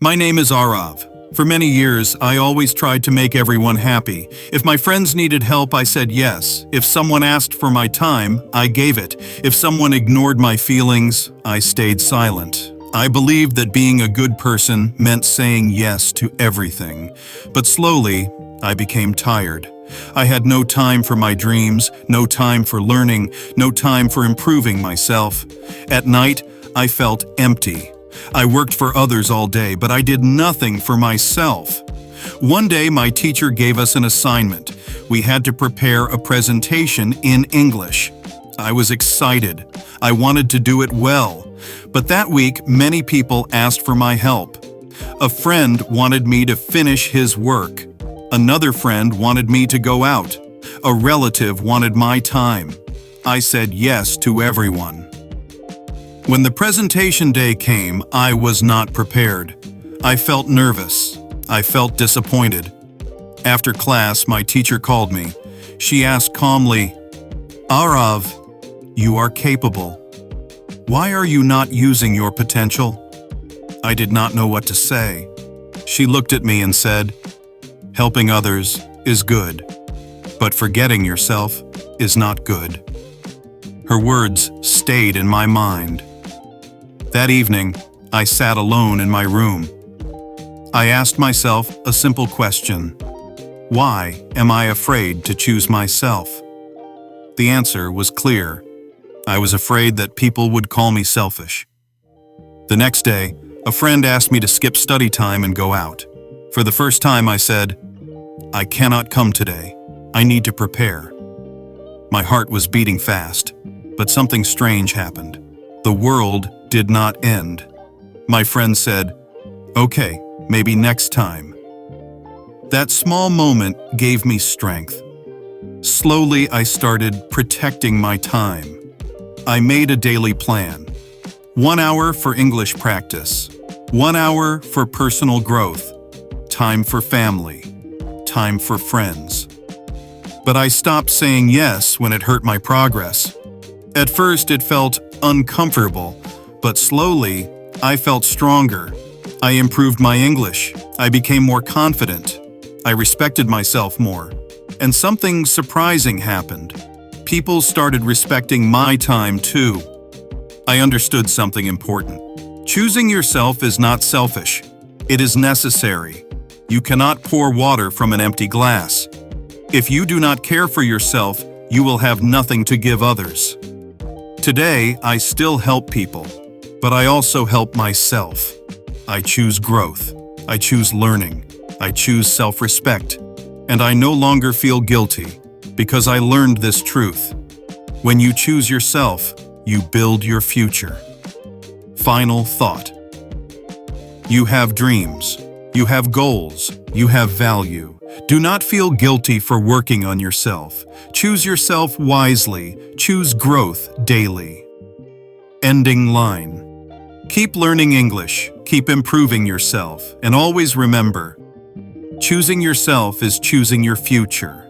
My name is Arav. For many years, I always tried to make everyone happy. If my friends needed help, I said yes. If someone asked for my time, I gave it. If someone ignored my feelings, I stayed silent. I believed that being a good person meant saying yes to everything. But slowly, I became tired. I had no time for my dreams, no time for learning, no time for improving myself. At night, I felt empty. I worked for others all day, but I did nothing for myself. One day, my teacher gave us an assignment. We had to prepare a presentation in English. I was excited. I wanted to do it well. But that week, many people asked for my help. A friend wanted me to finish his work. Another friend wanted me to go out. A relative wanted my time. I said yes to everyone. When the presentation day came, I was not prepared. I felt nervous. I felt disappointed. After class, my teacher called me. She asked calmly, "Arav, you are capable. Why are you not using your potential?" I did not know what to say. She looked at me and said, "Helping others is good, but forgetting yourself is not good." Her words stayed in my mind. That evening, I sat alone in my room. I asked myself a simple question. Why am I afraid to choose myself? The answer was clear. I was afraid that people would call me selfish. The next day, a friend asked me to skip study time and go out. For the first time, I said, "I cannot come today. I need to prepare." My heart was beating fast, but something strange happened. The world did not end. My friend said, "Okay, maybe next time." That small moment gave me strength. Slowly, I started protecting my time. I made a daily plan. 1 hour for English practice, 1 hour for personal growth, time for family, time for friends. But I stopped saying yes when it hurt my progress. At first, it felt uncomfortable, but slowly, I felt stronger. I improved my English. I became more confident. I respected myself more. And something surprising happened. People started respecting my time too. I understood something important. Choosing yourself is not selfish. It is necessary. You cannot pour water from an empty glass. If you do not care for yourself, you will have nothing to give others. Today, I still help people, but I also help myself. I choose growth. I choose learning. I choose self-respect. And I no longer feel guilty because I learned this truth. When you choose yourself, you build your future. Final thought. You have dreams. You have goals. You have value. Do not feel guilty for working on yourself. Choose yourself wisely. Choose growth daily. Ending line. Keep learning English. Keep improving yourself. And always remember, choosing yourself is choosing your future.